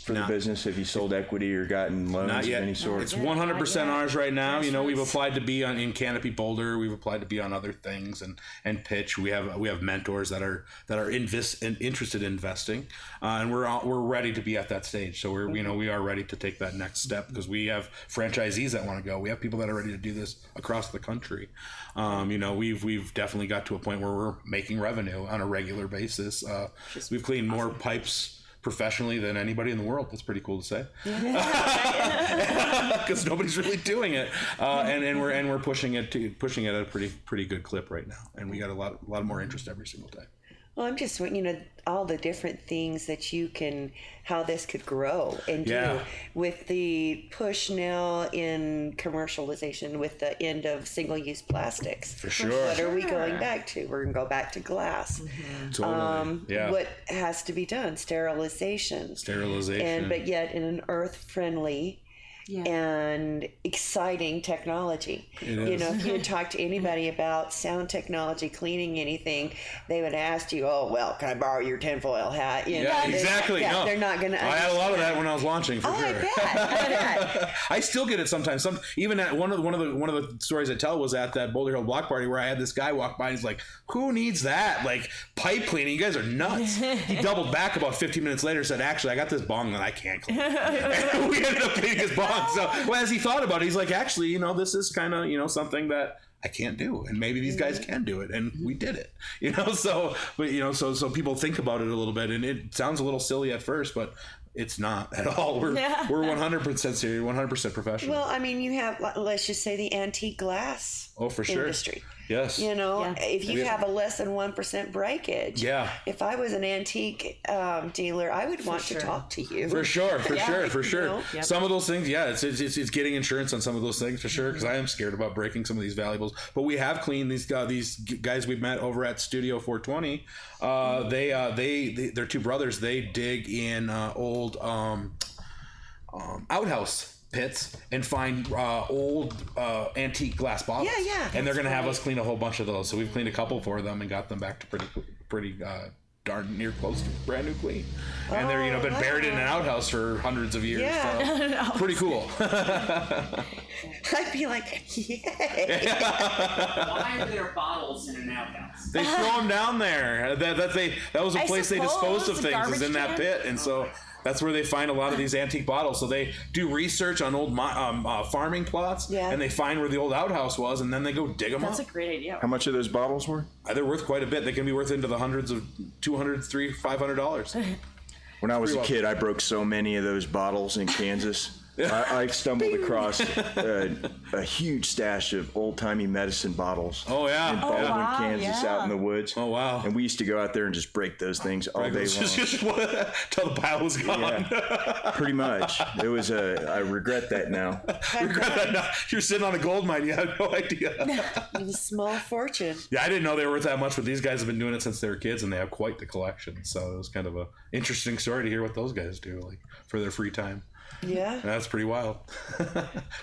for the business? Have you sold equity or gotten loans of any sort? It's 100% ours right now. We've applied to be in Canopy Boulder. We've applied to be on other things and pitch. We have mentors that are interested in investing, and we're ready to be at that stage. So we are ready to take that next step because we have franchisees that want to go. We have people that are ready to do this across the country. We've definitely got to a point where we're making revenue on a regular basis. We've cleaned more pipes professionally than anybody in the world. That's pretty cool to say, because nobody's really doing it, and we're pushing it at a pretty good clip right now, and we got a lot more interest every single day. Well, I'm just, all the different things that how this could grow and do with the push now in commercialization with the end of single-use plastics. For sure. What are we going back to? We're going to go back to glass. Mm-hmm. Totally. What has to be done? Sterilization. But yet in an earth-friendly and exciting technology. If you had talked to anybody about sound technology, cleaning anything, they would ask you, "Oh, well, can I borrow your tinfoil hat?" Exactly. No. They're not going to. I had a lot of that when I was launching. For sure. I bet. I still get it sometimes. Even at one of the stories I tell was at that Boulder Hill block party where I had this guy walk by and he's like, "Who needs that? Like pipe cleaning? You guys are nuts." He doubled back about 15 minutes later and said, "Actually, I got this bong that I can't clean." And we ended up cleaning his bong. So, as he thought about it, he's like, actually, this is kind of, something that I can't do, and maybe these guys can do it, and we did it, So people think about it a little bit, and it sounds a little silly at first, but it's not at all. We're 100% serious, 100% professional. Well, you have, let's just say, the antique glass for sure. industry. Yes. If you have a less than 1% breakage, if I was an antique dealer, I would want to talk to you. For sure. Some of those things, it's getting insurance on some of those things for sure, because I am scared about breaking some of these valuables. But we have cleaned these guys we've met over at Studio 420. They're two brothers. They dig in old outhouse pits and find old antique glass bottles. And they're going to have us clean a whole bunch of those. So we've cleaned a couple for them and got them back to pretty darn near close to brand new clean. And they're, you know, been buried in an outhouse for hundreds of years. Yeah. So pretty cool. I'd be like, yay. Why are there bottles in an outhouse? They throw them down there. That was a place they disposed of suppose, things, is in that garbage pit. And so that's where they find a lot of these antique bottles. So they do research on old farming plots, and they find where the old outhouse was, and then they go dig them up. That's a great idea. How much are those bottles worth? They're worth quite a bit. They can be worth into the hundreds of $200, $300, $500. When I was a kid, I broke so many of those bottles in Kansas. I stumbled across a huge stash of old-timey medicine bottles. Oh, yeah. In Baldwin, Kansas, out in the woods. Oh, wow. And we used to go out there and just break those things all day long. Till the pile was gone. Yeah, pretty much. It was I regret that now. You're sitting on a gold mine. You have no idea. It was a small fortune. Yeah, I didn't know they were worth that much, but these guys have been doing it since they were kids, and they have quite the collection. So it was kind of a interesting story to hear what those guys do, like, for their free time. Yeah. And that's pretty wild.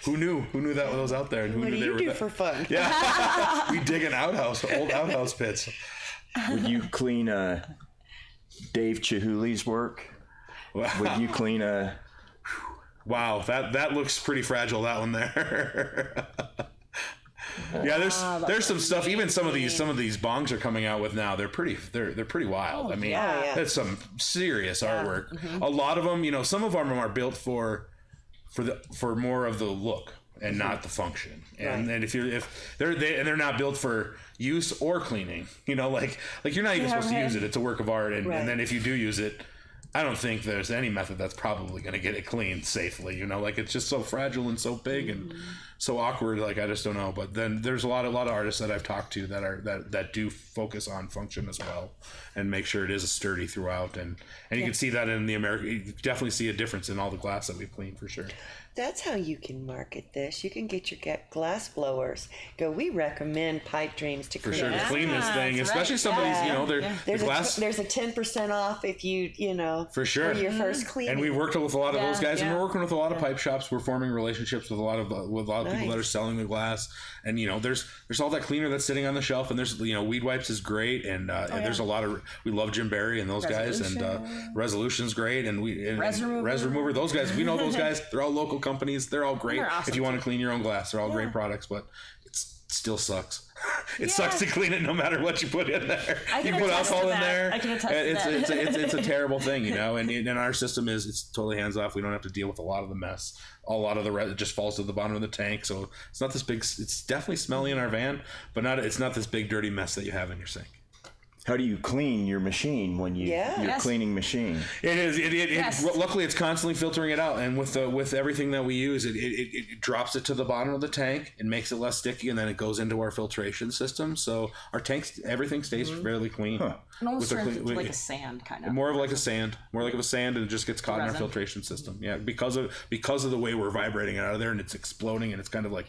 Who knew? Who knew that was out there? And who What knew do they you were do for fun? Yeah, we dig an outhouse, old outhouse pits. Would you clean Dave Chihuli's work? Wow. Would you clean Wow, that looks pretty fragile. That one there. Yeah, there's some stuff. Even some of these bongs are coming out with now. They're pretty wild. I mean, that's some serious artwork. Mm-hmm. A lot of them, you know, some of them are built for more of the look and not the function. And if they're not built for use or cleaning. You know, like you're not even supposed to use it. It's a work of art, and then if you do use it, I don't think there's any method that's probably going to get it cleaned safely. You know, like, it's just so fragile and so big and so awkward. Like, I just don't know. But then there's a lot of artists that I've talked to that do focus on function as well and make sure it is sturdy throughout. And you can see that in the American. You definitely see a difference in all the glass that we've cleaned for sure. That's how you can market this. You can get your glass blowers. We recommend Pipe Dreams to For clean. sure, to clean this thing, especially some of these, you know, the glass. There's a 10% off if you know, for sure, for your first cleaning. And we worked with a lot of those guys, and we're working with a lot of pipe shops. We're forming relationships with a lot of people that are selling the glass. And, you know, there's all that cleaner that's sitting on the shelf, and there's, you know, Weed Wipes is great, and there's a lot of, we love Jim Barry and those guys, and Resolution's great, and Res Remover, those guys, we know those guys. They're all local companies. They're all great. Awesome. If you want to clean your own glass, they're all great products, but it still sucks. It sucks to clean it no matter what you put in there. You put alcohol in there. I can attest to that. It's a terrible thing, you know. And our system it's totally hands off. We don't have to deal with a lot of the mess. A lot of the it just falls to the bottom of the tank. So it's not this big. It's definitely smelly in our van, but it's not this big dirty mess that you have in your sink. How do you clean your machine when your cleaning machine? It is. Luckily, it's constantly filtering it out, and with everything that we use, it drops it to the bottom of the tank and makes it less sticky, and then it goes into our filtration system. So our tanks, everything stays fairly clean. It almost turns into like a sand kind of. More of a sand, and it just gets caught in our filtration system. Yeah, because of the way we're vibrating it out of there, and it's exploding, and it's kind of like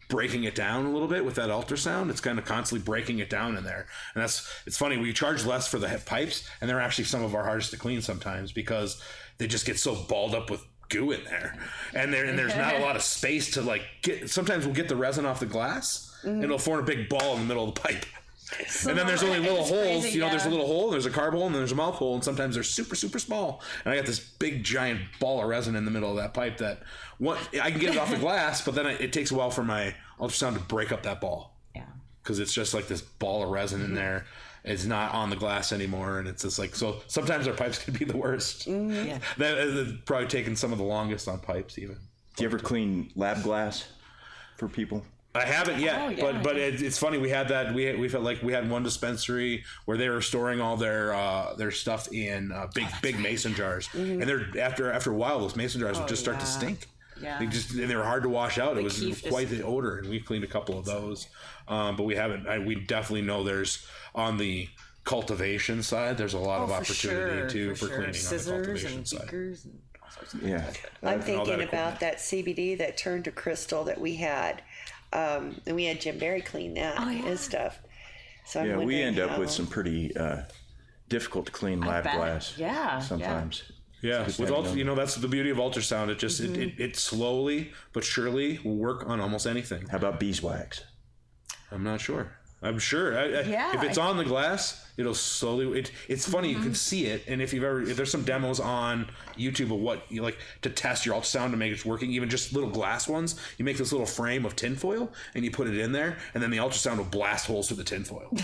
breaking it down a little bit with that ultrasound. It's kind of constantly breaking it down in there, and it's funny. We charge less for the pipes, and they're actually some of our hardest to clean sometimes because they just get so balled up with goo in there, and there's not a lot of space to get. Sometimes we'll get the resin off the glass, and it'll form a big ball in the middle of the pipe. And then there's only little holes, you know, there's a little hole, there's a carb hole, and there's a mouth hole, and sometimes they're super, super small. And I got this big, giant ball of resin in the middle of that pipe that I can get it off the glass, but then it takes a while for my ultrasound to break up that ball. Yeah. Because it's just like this ball of resin in there. It's not on the glass anymore, and it's just like, so sometimes our pipes could be the worst. Yeah. They've probably taken some of the longest on pipes, even. Do you ever clean lab glass for people? I haven't yet, but it's funny. We had that. We felt like we had one dispensary where they were storing all their stuff in big mason jars, and they're after a while those mason jars would just start to stink. Yeah, they were hard to wash out. It was quite the odor, and we cleaned a couple of those, but we haven't. We definitely know there's on the cultivation side. There's a lot of opportunity for cleaning scissors on the cultivation and side. beakers and all sorts of Yeah, I'm thinking about that CBD that turned to crystal that we had. And we had Jim Barry clean that and stuff. So we end up with some pretty difficult to clean lab glass. Yeah, sometimes. Yeah, with you know, that's the beauty of ultrasound. It just it slowly but surely will work on almost anything. How about beeswax? I'm not sure. I'm sure. If it's on the glass, it'll slowly. It's funny. You can see it, and if there's some demos on YouTube of what you like to test your ultrasound to make it working, even just little glass ones. You make this little frame of tinfoil, and you put it in there, and then the ultrasound will blast holes through the tinfoil.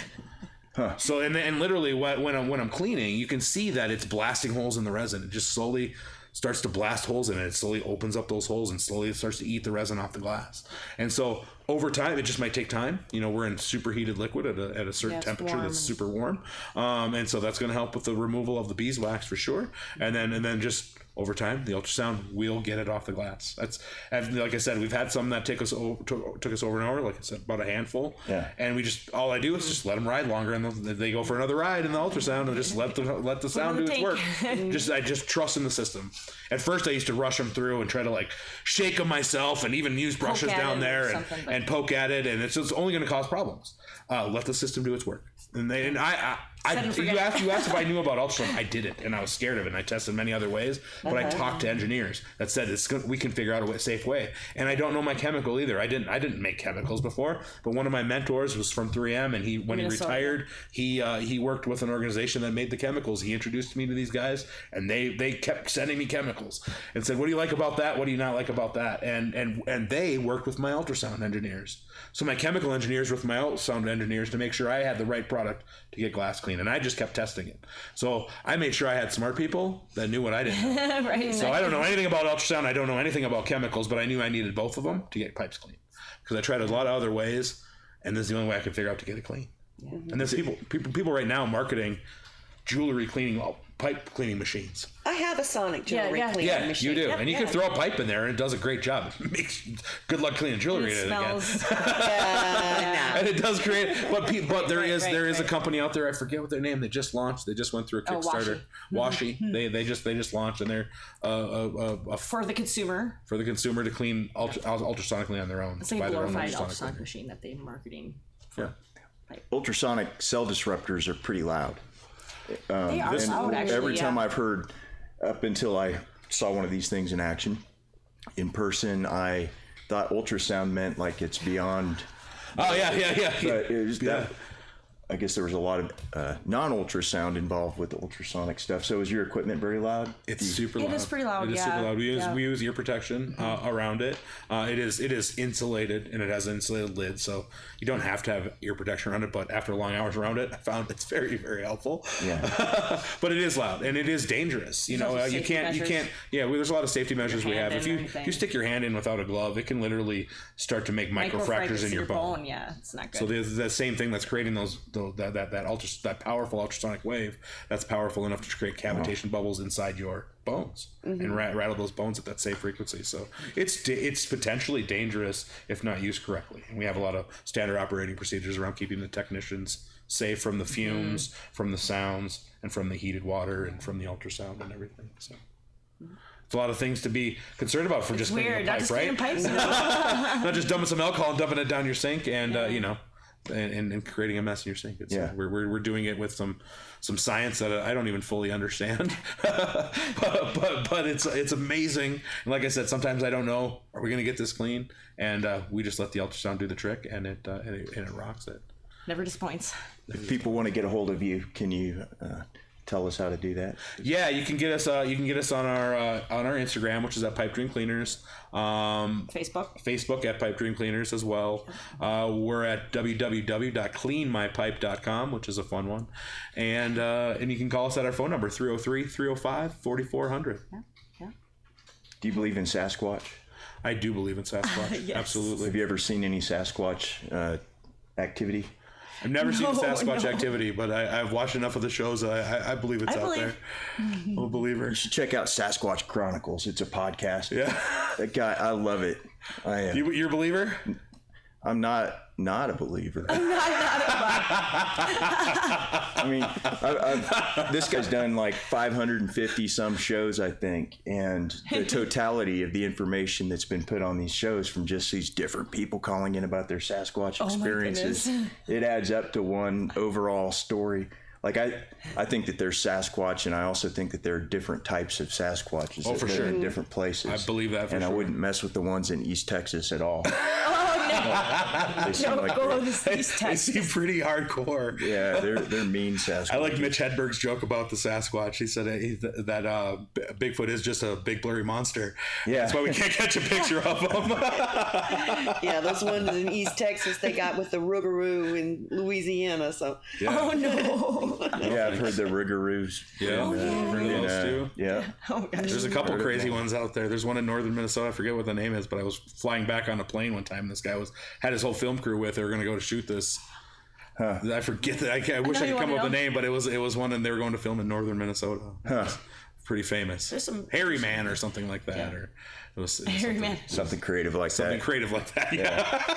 So and literally when I'm cleaning, you can see that it's blasting holes in the resin. It just slowly starts to blast holes in it. It slowly opens up those holes and slowly starts to eat the resin off the glass. And so over time, it just might take time. We're in superheated liquid at a certain temperature that's super warm. And so that's going to help with the removal of the beeswax for sure. And then just over time, the ultrasound will get it off the glass. And like I said, we've had some that took us over an hour. Like I said, about a handful. Yeah. And all I do is just let them ride longer, and they go for another ride in the ultrasound, and just let the sound do its work. I just trust in the system. At first, I used to rush them through and try to like shake them myself, and even use brushes down there and poke at it, and it's only going to cause problems. Let the system do its work. You asked if I knew about ultrasound. I didn't, and I was scared of it, and I tested many other ways. But I talked to engineers that said we can figure out a safe way. And I don't know my chemical either. I didn't make chemicals before, but one of my mentors was from 3M, and when he retired, he worked with an organization that made the chemicals. He introduced me to these guys, and they kept sending me chemicals and said, "What do you like about that? What do you not like about that?" And they worked with my ultrasound engineers. So my chemical engineers with my ultrasound engineers to make sure I had the right product to get glass clean, and I just kept testing it. So I made sure I had smart people that knew what I didn't know. Right. So I don't know anything about ultrasound. I don't know anything about chemicals, but I knew I needed both of them to get pipes clean, because I tried a lot of other ways, and this is the only way I could figure out to get it clean. Yeah. And there's people right now marketing jewelry cleaning, pipe cleaning machines. I have a sonic jewelry cleaning machine. You do. And you can throw a pipe in there, and it does a great job. It makes good luck cleaning jewelry. It smells. And it does create. But there is a company out there. I forget what their name. They just launched. They just went through a Kickstarter. Washi. They just launched, and they're for the consumer. For the consumer to clean ultrasonically on their own. It's like a glorified ultrasonic machine that they're marketing. Ultrasonic cell disruptors are pretty loud. They are loud, actually. Every time I've heard, up until I saw one of these things in action, in person, I thought ultrasound meant like it's beyond. Oh yeah. But it was that. I guess there was a lot of non-ultrasound involved with the ultrasonic stuff. So is your equipment very loud? It's super loud. It is pretty loud. It is super loud. We use ear protection around it. It is insulated, and it has an insulated lid, so you don't have to have ear protection around it. But after long hours around it, I found it's very, very helpful. Yeah. But it is loud, and it is dangerous. You can't. Yeah, there's a lot of safety measures we have. If you stick your hand in without a glove, it can literally start to make microfractures in your bone. Yeah, it's not good. So there's the same thing that's creating that powerful ultrasonic wave that's powerful enough to create cavitation bubbles inside your bones and rattle those bones at that safe frequency. So it's potentially dangerous if not used correctly. And we have a lot of standard operating procedures around keeping the technicians safe from the fumes, from the sounds, and from the heated water, and from the ultrasound and everything. So it's a lot of things to be concerned about for just cleaning a pipe, right? Pipes, not just dumping some alcohol and dumping it down your sink and and creating a mess in your sink. We're doing it with some science that I don't even fully understand, but it's amazing. And like I said, sometimes I don't know, are we going to get this clean? And we just let the ultrasound do the trick, and it rocks it. Never disappoints. If people want to get a hold of you, can you tell us how to do that? Yeah, you can get us on our Instagram, which is at Pipe Dream Cleaners. Facebook at Pipe Dream Cleaners as well. We're at www.cleanmypipe.com, which is a fun one, and you can call us at our phone number 303-305-4400. Yeah. Do you believe in Sasquatch? I do believe in Sasquatch. Yes. Absolutely. Have you ever seen any Sasquatch activity? I've never seen Sasquatch activity, but I've watched enough of the shows. I believe it's out there. I'm a believer. You should check out Sasquatch Chronicles. It's a podcast. Yeah. That guy, I love it. I am. You're a believer? I'm not a believer. I mean, this guy's done like 550 some shows, I think, and the totality of the information that's been put on these shows from just these different people calling in about their Sasquatch experiences, it adds up to one overall story. Like I think that there's Sasquatch, and I also think that there are different types of Sasquatches that live in different places. I believe that, and I wouldn't mess with the ones in East Texas at all. They seem like Go to They East Texas. seem pretty hardcore. yeah, they're mean Sasquatch. I like Mitch Hedberg's joke about the Sasquatch. He said that Bigfoot is just a big blurry monster. Yeah. That's why we can't catch a picture of him. Yeah, those ones in East Texas they got with the Rougarou in Louisiana. So Oh no. Yeah, I've heard the Rougaroos. Yeah, And, those too. Yeah. Oh gosh. There's a couple crazy ones out there. There's one in northern Minnesota. I forget what the name is, but I was flying back on a plane one time. And this guy had his whole film crew with. They were going to go to shoot this. I forget that. I wish I could come up with a name, but it was one, and they were going to film in northern Minnesota. Pretty famous. There's some Hairy Man or something like that, Yeah. or it was Hairy something, Man. Something creative like something that. creative like that. Yeah.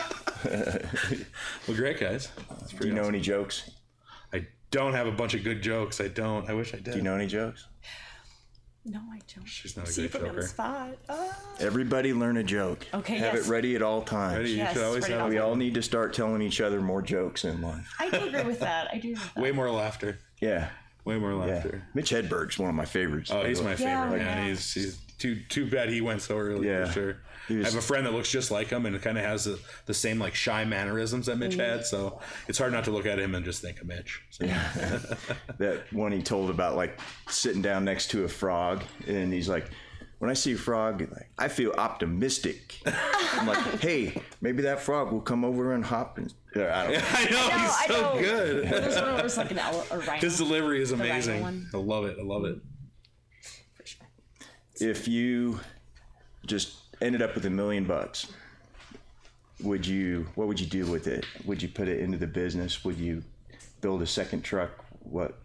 Well, great guys. That's Do you know any jokes? I don't have a bunch of good jokes. I don't. I wish I did. Do you know any jokes? No, I don't. She's not a See, great put me on the joker. spot. Everybody learn a joke. Okay, Have yes. it ready at all times. Ready? You Yes, should always ready have all We all need to start telling each other more jokes in life. I do agree with that. I do agree with that. way more laughter. Yeah. Way more Yeah. laughter. Mitch Hedberg's one of my favorites. Oh, he's my favorite. Yeah, Man, yeah. he's too bad he went so early. Yeah. For sure. He was- I have a friend that looks just like him and kind of has the same like shy mannerisms that Mitch had. So it's hard not to look at him and just think of Mitch. So. That one he told about like sitting down next to a frog, and he's like, when I see a frog, like, I feel optimistic. I'm like, hey, maybe that frog will come over and hop and I don't know. I know, he's I so know. good. There's one where it's like an owl or rhino. His delivery is rhino amazing. one. I love it. I love it. For sure. If you just ended up with $1 million, what would you do with it? Would you put it into the business? Would you build a second truck? What?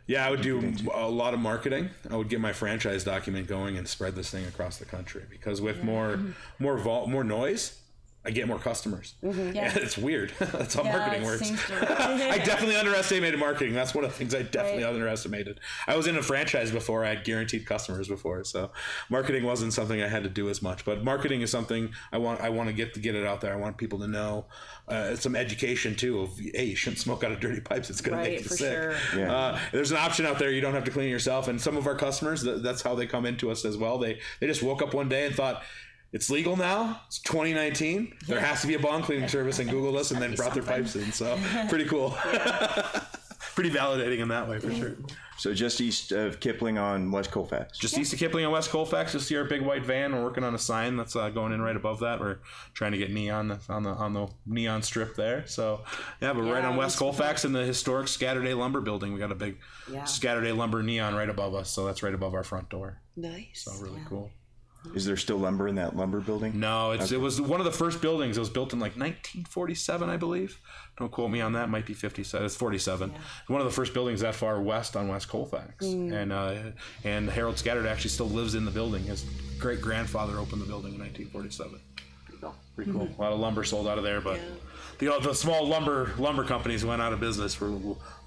Yeah, I would do a lot of marketing. I would get my franchise document going and spread this thing across the country, because with more noise, I get more customers. Yeah. It's weird. That's how marketing it works. seems to- I definitely underestimated marketing. That's one of the things I definitely underestimated. I was in a franchise before. I had guaranteed customers before, so marketing wasn't something I had to do as much. But marketing is something I want to get it out there. I want people to know. Some education too of, hey, you shouldn't smoke out of dirty pipes. It's going to make you for sick. sure. Yeah. There's an option out there. You don't have to clean it yourself. And some of our customers, that's how they come into us as well. They just woke up one day and thought, it's legal now. It's 2019. There has to be a bond cleaning service, and Googled us and then brought their pipes in. So pretty cool. Pretty validating in that way for sure. So just east of Kipling on West Colfax. Just east of Kipling on West Colfax, you'll see our big white van. We're working on a sign that's going in right above that. We're trying to get neon on the neon strip there. So yeah, but right on West Colfax in the historic Scatterday Lumber Building, we got a big Scatterday Lumber neon right above us. So that's right above our front door. nice. So really cool. Is there still lumber in that lumber building? No, it was one of the first buildings. It was built in like 1947, I believe. Don't quote me on that. It might be 57. It's 47. One of the first buildings that far west on West Colfax. And Harold Scatterday actually still lives in the building. His great grandfather opened the building in 1947. Pretty cool. A lot of lumber sold out of there, but the small lumber companies went out of business for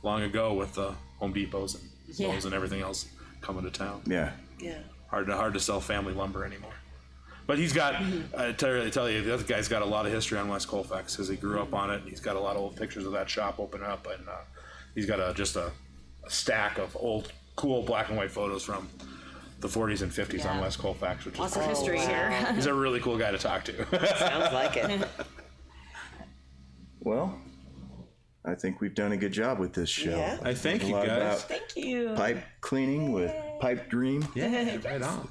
long ago with Home Depots and Lowe's and everything else coming to town. Yeah. Yeah. Hard to sell family lumber anymore. But he's got, I tell you, the other guy's got a lot of history on West Colfax because he grew up on it. And he's got a lot of old pictures of that shop open up, and he's got just a stack of old, cool black and white photos from the 40s and 50s on West Colfax, which Lots is of history here. he's a really cool guy to talk to. Sounds like it. Well, I think we've done a good job with this show. Yeah. I thank A you lot guys. about Thank you. pipe cleaning with Pipe Dream. Yeah, right on.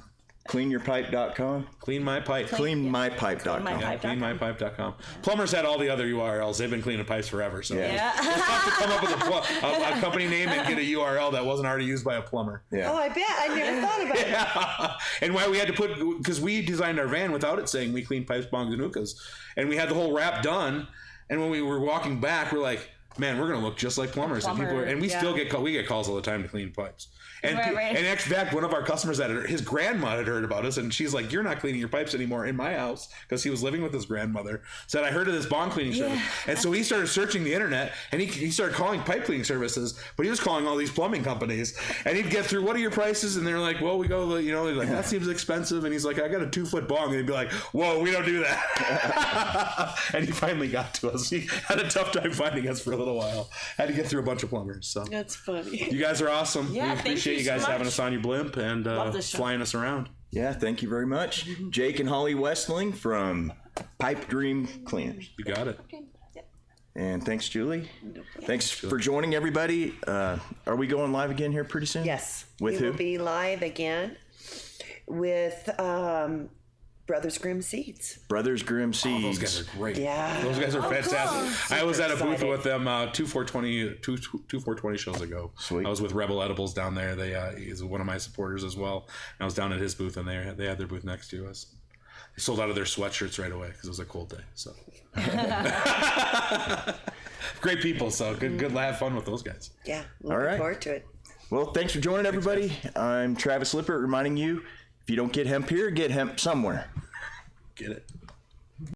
Cleanyourpipe.com. Clean my pipe. Cleanmypipe.com. Yeah, cleanmypipe.com. Plumbers had all the other URLs. They've been cleaning pipes forever. So Yeah. it was tough to come up with a company name and get a URL that wasn't already used by a plumber. Yeah. Oh, I bet. I never thought about it. And why we had to put, because we designed our van without it saying we clean pipes, bongs, and hookahs. And we had the whole wrap done. And when we were walking back, we're like, man, we're going to look just like plumbers. And we still get calls all the time to clean pipes. And Right. and in fact, one of our customers his grandma had heard about us, and she's like, "You're not cleaning your pipes anymore in my house," because he was living with his grandmother. Said, "I heard of this bond cleaning service," and so he started searching the internet, and he started calling pipe cleaning services, but he was calling all these plumbing companies, and he'd get through, "What are your prices?" And they're like, "Well, we go, they're like, that seems expensive," and he's like, "I got a 2-foot bong," and he'd be like, "Whoa, we don't do that." And he finally got to us. He had a tough time finding us for a little while. Had to get through a bunch of plumbers. So That's funny. you guys are awesome. Yeah, We thank appreciate you you guys so having much. us on your blimp and Love this show. flying us around. Yeah, thank you very much. Jake and Holly Westling from Pipe Dream Cleaners. You got it. And thanks, Julie. Thanks for joining, everybody. Are we going live again here pretty soon? Yes. With we who? will be live again with Brothers Grimm Seeds. Brothers Grimm Seeds. Those guys are great. Yeah. Those guys are fantastic. I was at a booth excited. with them two 420 shows ago. Sweet. I was with Rebel Edibles down there. He's one of my supporters as well. I was down at his booth, and they had their booth next to us. They sold out of their sweatshirts right away because it was a cold day. So great people. So good to have fun with those guys. Yeah. Looking right. forward to it. Well, thanks for joining, everybody. I'm Travis Lippert reminding you, if you don't get hemp here, get hemp somewhere. Get it.